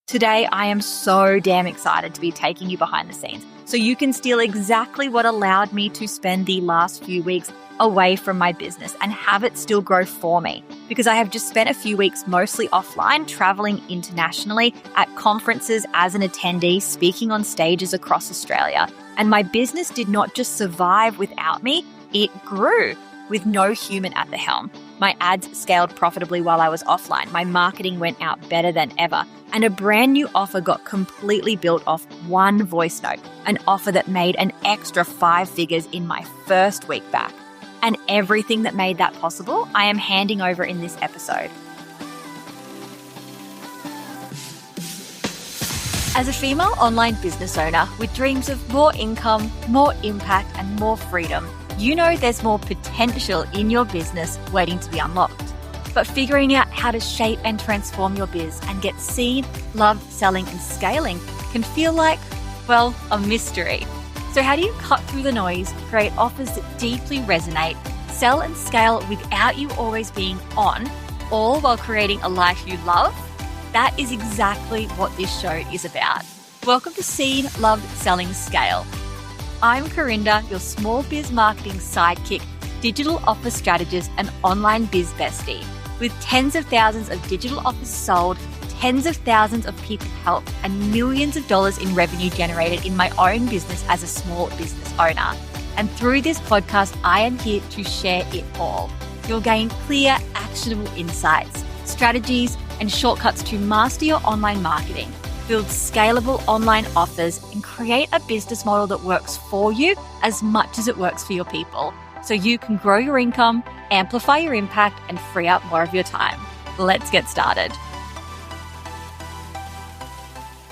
Today, I am so damn excited to be taking you behind the scenes so you can steal exactly what allowed me to spend the last few weeks away from my business and have it still grow for me. Because I have just spent a few weeks mostly offline, traveling internationally at conferences as an attendee, speaking on stages across Australia. And my business did not just survive without me, it grew with no human at the helm. My ads scaled profitably while I was offline. My marketing went out better than ever. And a brand new offer got completely built off one voice note, an offer that made an extra 5 figures in my first week back. And everything that made that possible, I am handing over in this episode. As a female online business owner with dreams of more income, more impact, and more freedom, you know there's more potential in your business waiting to be unlocked. But figuring out how to shape and transform your biz and get seen, loved, selling, and scaling can feel like, well, a mystery. So how do you cut through the noise, create offers that deeply resonate, sell and scale without you always being on, all while creating a life you love? That is exactly what this show is about. Welcome to Seen, Loved, Selling, Scale. I'm Corinda, your small biz marketing sidekick, digital offer strategist, and online biz bestie. With tens of thousands of digital offers sold, tens of thousands of people helped, and millions of dollars in revenue generated in my own business as a small business owner. And through this podcast, I am here to share it all. You'll gain clear, actionable insights, strategies, and shortcuts to master your online marketing, build scalable online offers, and create a business model that works for you as much as it works for your people, so you can grow your income, amplify your impact, and free up more of your time. Let's get started.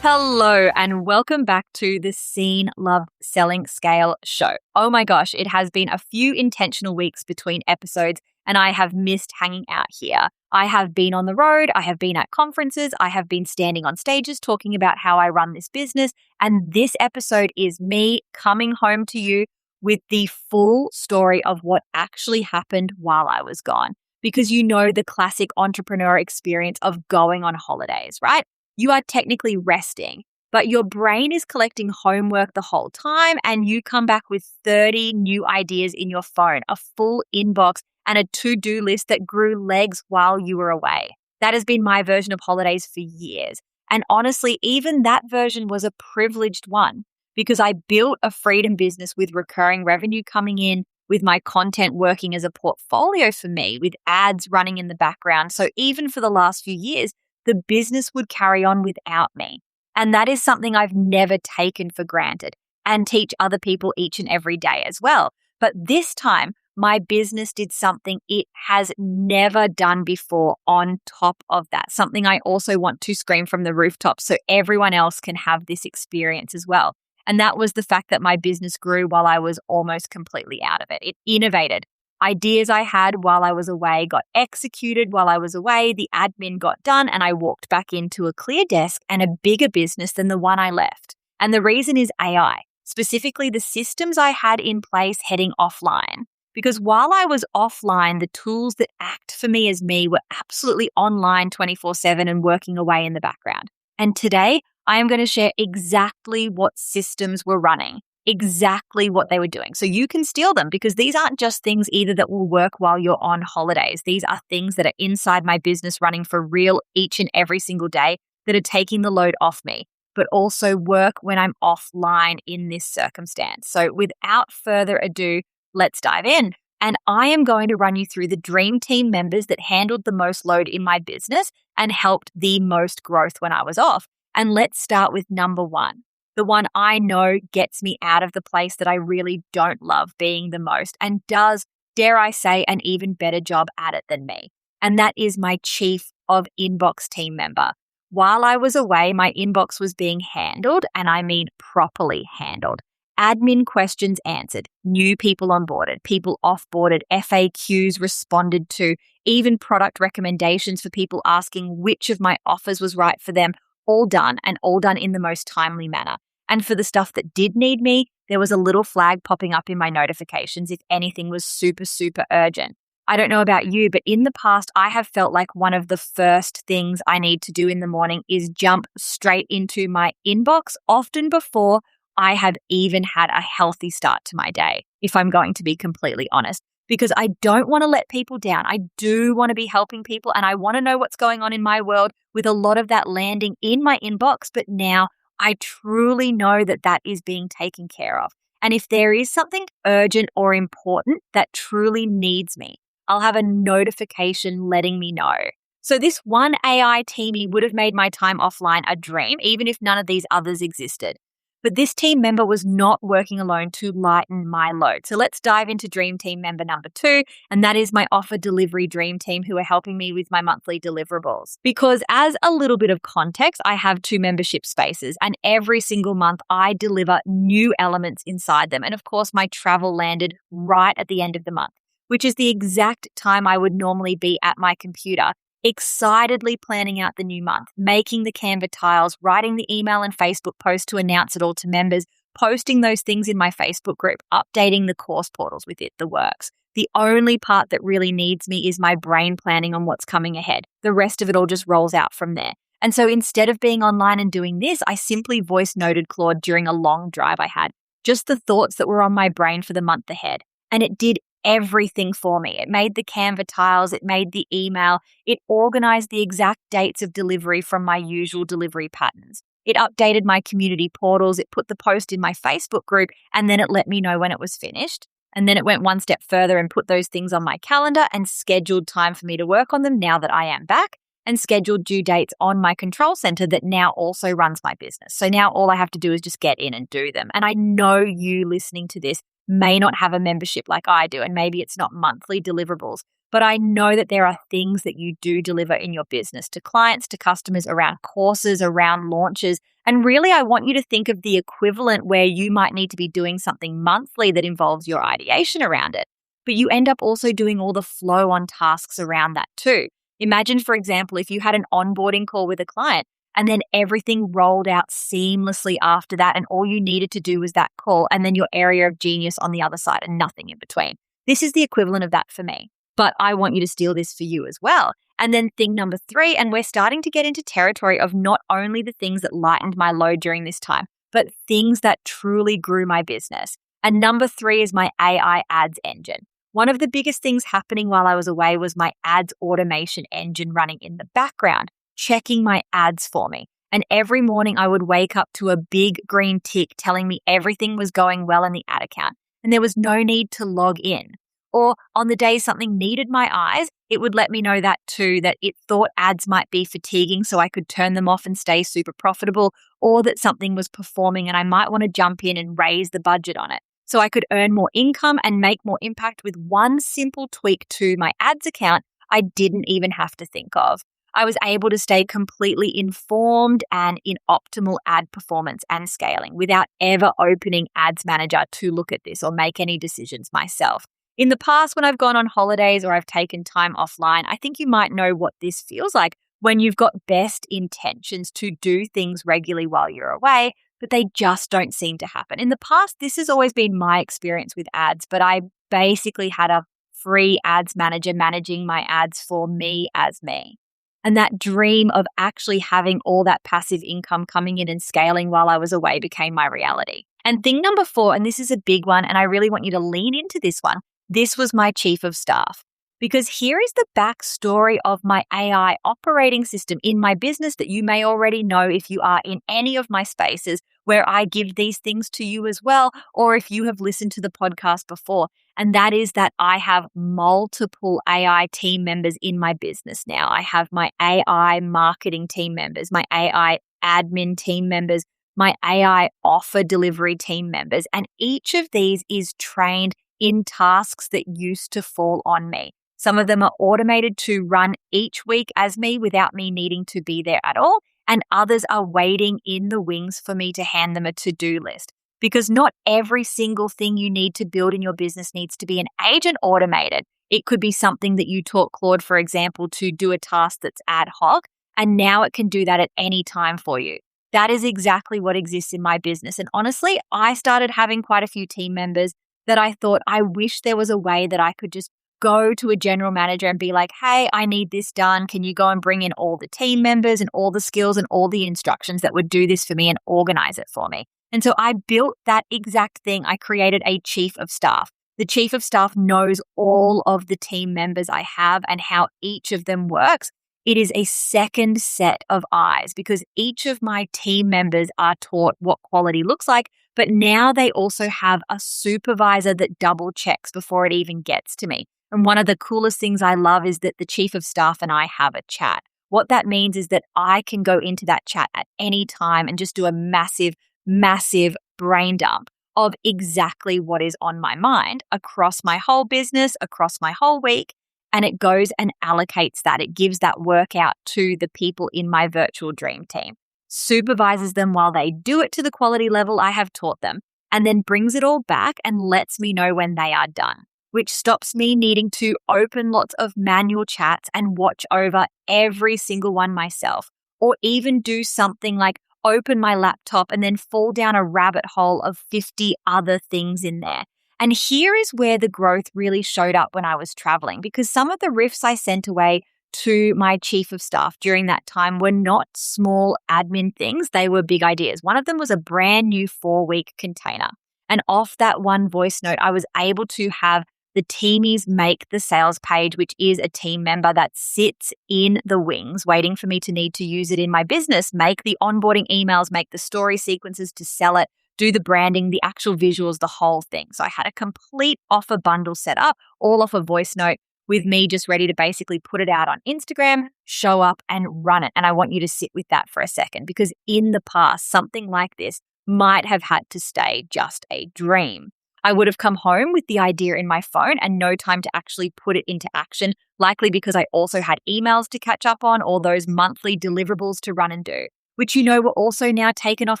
Hello, and welcome back to the Seen, Loved, Selling, Scale show. Oh my gosh, it has been a few intentional weeks between episodes, and I have missed hanging out here. I have been on the road, I have been at conferences, I have been standing on stages talking about how I run this business, and this episode is me coming home to you with the full story of what actually happened while I was gone. Because you know the classic entrepreneur experience of going on holidays, right? You are technically resting, but your brain is collecting homework the whole time, and you come back with 30 new ideas in your phone, a full inbox, and a to-do list that grew legs while you were away. That has been my version of holidays for years. And honestly, even that version was a privileged one because I built a freedom business with recurring revenue coming in, with my content working as a portfolio for me, with ads running in the background. So even for the last few years, the business would carry on without me. And that is something I've never taken for granted and teach other people each and every day as well. But this time, my business did something it has never done before on top of that. Something I also want to scream from the rooftops so everyone else can have this experience as well. And that was the fact that my business grew while I was almost completely out of it. It innovated. Ideas I had while I was away got executed while I was away. The admin got done and I walked back into a clear desk and a bigger business than the one I left. And the reason is AI, specifically the systems I had in place heading offline. Because while I was offline, the tools that act for me as me were absolutely online 24/7 and working away in the background. And today, I am going to share exactly what systems were running, exactly what they were doing. So you can steal them because these aren't just things either that will work while you're on holidays. These are things that are inside my business running for real each and every single day that are taking the load off me, but also work when I'm offline in this circumstance. So without further ado, let's dive in. And I am going to run you through the dream team members that handled the most load in my business and helped the most growth when I was off. And let's start with number one, the one I know gets me out of the place that I really don't love being the most and does, dare I say, an even better job at it than me. And that is my chief of inbox team member. While I was away, my inbox was being handled, and I mean properly handled. Admin questions answered, new people onboarded, people offboarded, FAQs responded to, even product recommendations for people asking which of my offers was right for them, all done and all done in the most timely manner. And for the stuff that did need me, there was a little flag popping up in my notifications if anything was super, super urgent. I don't know about you, but in the past, I have felt like one of the first things I need to do in the morning is jump straight into my inbox, often before I have even had a healthy start to my day, if I'm going to be completely honest, because I don't want to let people down. I do want to be helping people and I want to know what's going on in my world, with a lot of that landing in my inbox. But now I truly know that that is being taken care of. And if there is something urgent or important that truly needs me, I'll have a notification letting me know. So this one AI teamie would have made my time offline a dream, even if none of these others existed. But this team member was not working alone to lighten my load. So let's dive into Dream Team member number 2, and that is my offer delivery dream team who are helping me with my monthly deliverables. Because as a little bit of context, I have 2 membership spaces, and every single month I deliver new elements inside them. And of course, my travel landed right at the end of the month, which is the exact time I would normally be at my computer, excitedly planning out the new month, making the Canva tiles, writing the email and Facebook post to announce it all to members, posting those things in my Facebook group, updating the course portals with it, the works. The only part that really needs me is my brain planning on what's coming ahead. The rest of it all just rolls out from there. And so instead of being online and doing this, I simply voice noted Claude during a long drive I had, just the thoughts that were on my brain for the month ahead. And it did everything for me. It made the Canva tiles, it made the email, it organized the exact dates of delivery from my usual delivery patterns. It updated my community portals, it put the post in my Facebook group, and then it let me know when it was finished. And then it went one step further and put those things on my calendar and scheduled time for me to work on them now that I am back, and scheduled due dates on my control center that now also runs my business. So now all I have to do is just get in and do them. And I know you listening to this may not have a membership like I do, and maybe it's not monthly deliverables, but I know that there are things that you do deliver in your business to clients, to customers, around courses, around launches. And really, I want you to think of the equivalent where you might need to be doing something monthly that involves your ideation around it, but you end up also doing all the flow on tasks around that too. Imagine, for example, if you had an onboarding call with a client and then everything rolled out seamlessly after that, and all you needed to do was that call, and then your area of genius on the other side and nothing in between. This is the equivalent of that for me, but I want you to steal this for you as well. And then thing number 3, and we're starting to get into territory of not only the things that lightened my load during this time, but things that truly grew my business. And number 3 is my AI ads engine. One of the biggest things happening while I was away was my ads automation engine running in the background, checking my ads for me. And every morning I would wake up to a big green tick telling me everything was going well in the ad account and there was no need to log in. Or on the day something needed my eyes, it would let me know that too, that it thought ads might be fatiguing so I could turn them off and stay super profitable, or that something was performing and I might want to jump in and raise the budget on it so I could earn more income and make more impact with one simple tweak to my ads account I didn't even have to think of. I was able to stay completely informed and in optimal ad performance and scaling without ever opening Ads Manager to look at this or make any decisions myself. In the past, when I've gone on holidays or I've taken time offline, I think you might know what this feels like when you've got best intentions to do things regularly while you're away, but they just don't seem to happen. In the past, this has always been my experience with ads, but I basically had a free Ads Manager managing my ads for me as me. And that dream of actually having all that passive income coming in and scaling while I was away became my reality. And thing number 4, and this is a big one, and I really want you to lean into this one, this was my chief of staff. Because here is the backstory of my AI operating system in my business that you may already know if you are in any of my spaces where I give these things to you as well, or if you have listened to the podcast before. And that is that I have multiple AI team members in my business now. I have my AI marketing team members, my AI admin team members, my AI offer delivery team members, and each of these is trained in tasks that used to fall on me. Some of them are automated to run each week as me without me needing to be there at all, and others are waiting in the wings for me to hand them a to-do list. Because not every single thing you need to build in your business needs to be an agent automated. It could be something that you taught Claude, for example, to do a task that's ad hoc, and now it can do that at any time for you. That is exactly what exists in my business. And honestly, I started having quite a few team members that I thought, I wish there was a way that I could just go to a general manager and be like, hey, I need this done. Can you go and bring in all the team members and all the skills and all the instructions that would do this for me and organize it for me? And so I built that exact thing. I created a chief of staff. The chief of staff knows all of the team members I have and how each of them works. It is a second set of eyes because each of my team members are taught what quality looks like, but now they also have a supervisor that double checks before it even gets to me. And one of the coolest things I love is that the chief of staff and I have a chat. What that means is that I can go into that chat at any time and just do a massive brain dump of exactly what is on my mind across my whole business, across my whole week. And it goes and allocates that. It gives that workout to the people in my virtual dream team, supervises them while they do it to the quality level I have taught them, and then brings it all back and lets me know when they are done, which stops me needing to open lots of manual chats and watch over every single one myself, or even do something like open my laptop and then fall down a rabbit hole of 50 other things in there. And here is where the growth really showed up when I was traveling, because some of the riffs I sent away to my chief of staff during that time were not small admin things. They were big ideas. One of them was a brand new 4-week container. And off that one voice note, I was able to have the teamies make the sales page, which is a team member that sits in the wings waiting for me to need to use it in my business, make the onboarding emails, make the story sequences to sell it, do the branding, the actual visuals, the whole thing. So I had a complete offer bundle set up, all off a voice note with me just ready to basically put it out on Instagram, show up and run it. And I want you to sit with that for a second, because in the past, something like this might have had to stay just a dream. I would have come home with the idea in my phone and no time to actually put it into action, likely because I also had emails to catch up on or those monthly deliverables to run and do, which were also now taken off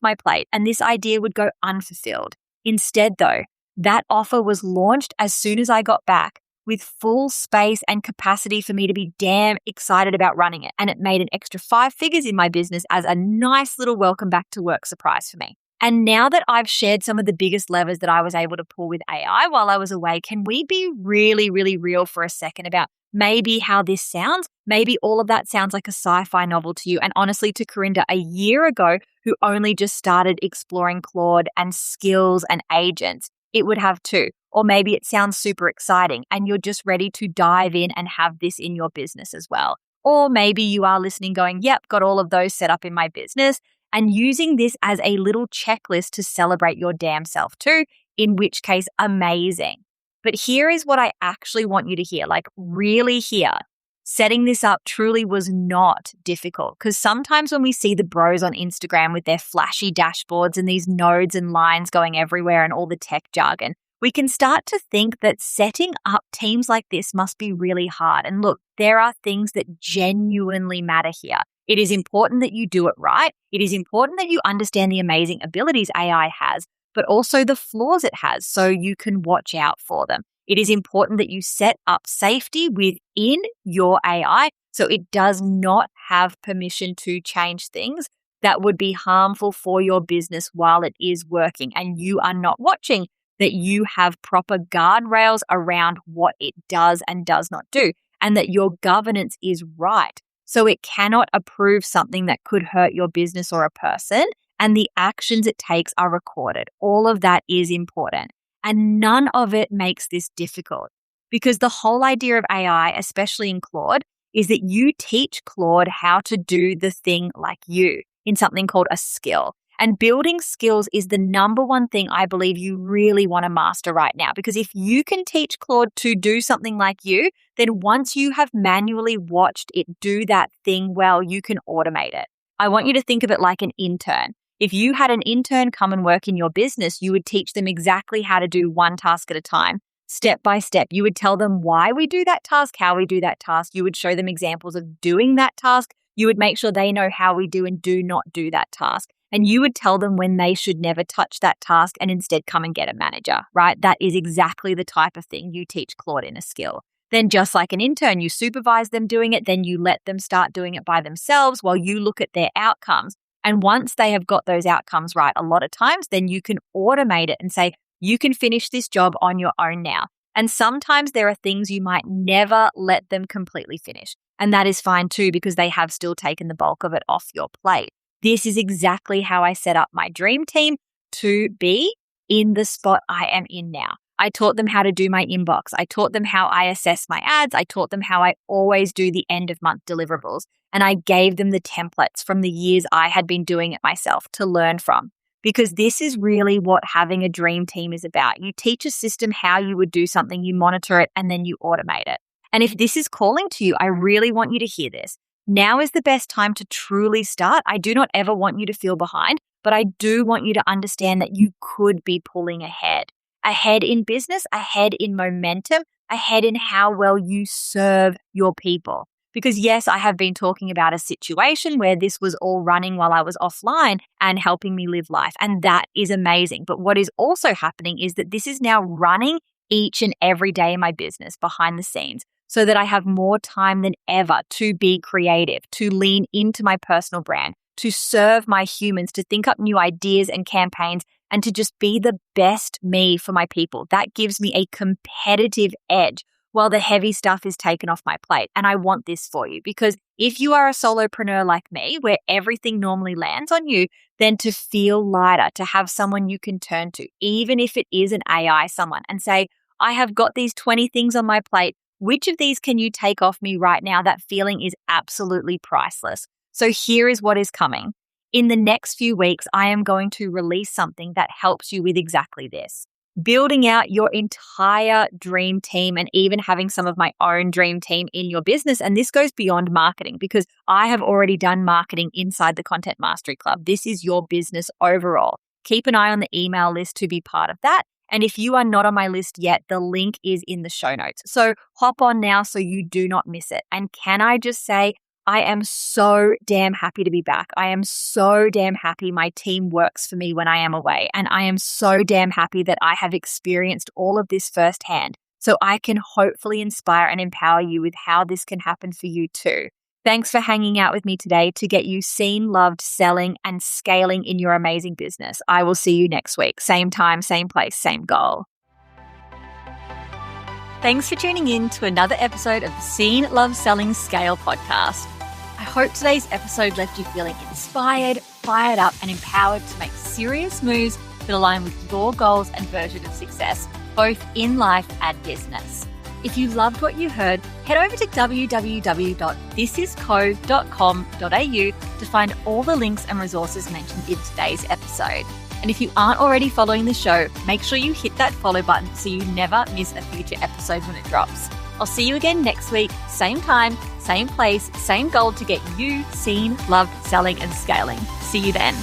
my plate, and this idea would go unfulfilled. Instead, though, that offer was launched as soon as I got back with full space and capacity for me to be damn excited about running it, and it made an extra 5 figures in my business as a nice little welcome back to work surprise for me. And now that I've shared some of the biggest levers that I was able to pull with AI while I was away, can we be really, really real for a second about maybe how this sounds? Maybe all of that sounds like a sci-fi novel to you. And honestly, to Corinda, a year ago, who only just started exploring Claude and skills and agents, it would have too. Or maybe it sounds super exciting and you're just ready to dive in and have this in your business as well. Or maybe you are listening going, yep, got all of those set up in my business, and using this as a little checklist to celebrate your damn self too, in which case, amazing. But here is what I actually want you to hear, like really hear. Setting this up truly was not difficult, because sometimes when we see the bros on Instagram with their flashy dashboards and these nodes and lines going everywhere and all the tech jargon, we can start to think that setting up teams like this must be really hard. And look, there are things that genuinely matter here. It is important that you do it right. It is important that you understand the amazing abilities AI has, but also the flaws it has so you can watch out for them. It is important that you set up safety within your AI so it does not have permission to change things that would be harmful for your business while it is working and you are not watching, that you have proper guardrails around what it does and does not do, and that your governance is right. So it cannot approve something that could hurt your business or a person, and the actions it takes are recorded. All of that is important. And none of it makes this difficult, because the whole idea of AI, especially in Claude, is that you teach Claude how to do the thing like you in something called a skill. And building skills is the number one thing I believe you really want to master right now. Because if you can teach Claude to do something like you, then once you have manually watched it do that thing well, you can automate it. I want you to think of it like an intern. If you had an intern come and work in your business, you would teach them exactly how to do one task at a time, step by step. You would tell them why we do that task, how we do that task. You would show them examples of doing that task. You would make sure they know how we do and do not do that task. And you would tell them when they should never touch that task and instead come and get a manager, right? That is exactly the type of thing you teach Claude in a skill. Then just like an intern, you supervise them doing it, then you let them start doing it by themselves while you look at their outcomes. And once they have got those outcomes right, a lot of times, then you can automate it and say, you can finish this job on your own now. And sometimes there are things you might never let them completely finish. And that is fine too, because they have still taken the bulk of it off your plate. This is exactly how I set up my dream team to be in the spot I am in now. I taught them how to do my inbox. I taught them how I assess my ads. I taught them how I always do the end of month deliverables. And I gave them the templates from the years I had been doing it myself to learn from. Because this is really what having a dream team is about. You teach a system how you would do something, you monitor it, and then you automate it. And if this is calling to you, I really want you to hear this. Now is the best time to truly start. I do not ever want you to feel behind, but I do want you to understand that you could be pulling ahead. Ahead in business, ahead in momentum, ahead in how well you serve your people. Because yes, I have been talking about a situation where this was all running while I was offline and helping me live life. And that is amazing. But what is also happening is that this is now running each and every day in my business behind the scenes so that I have more time than ever to be creative, to lean into my personal brand, to serve my humans, to think up new ideas and campaigns, and to just be the best me for my people. That gives me a competitive edge while the heavy stuff is taken off my plate. And I want this for you because if you are a solopreneur like me, where everything normally lands on you, then to feel lighter, to have someone you can turn to, even if it is an AI someone, and say, I have got these 20 things on my plate. Which of these can you take off me right now? That feeling is absolutely priceless. So here is what is coming. In the next few weeks, I am going to release something that helps you with exactly this. Building out your entire dream team and even having some of my own dream team in your business. And this goes beyond marketing because I have already done marketing inside the Content Mastery Club. This is your business overall. Keep an eye on the email list to be part of that. And if you are not on my list yet, the link is in the show notes. So hop on now so you do not miss it. And can I just say, I am so damn happy to be back. I am so damn happy my team works for me when I am away. And I am so damn happy that I have experienced all of this firsthand. So I can hopefully inspire and empower you with how this can happen for you too. Thanks for hanging out with me today to get you seen, loved, selling, and scaling in your amazing business. I will see you next week. Same time, same place, same goal. Thanks for tuning in to another episode of the Seen, Love, Selling, Scale podcast. I hope today's episode left you feeling inspired, fired up, and empowered to make serious moves that align with your goals and version of success, both in life and business. If you loved what you heard, head over to www.thisisco.com.au to find all the links and resources mentioned in today's episode. And if you aren't already following the show, make sure you hit that follow button so you never miss a future episode when it drops. I'll see you again next week, same time, same place, same goal to get you seen, loved, selling, and scaling. See you then.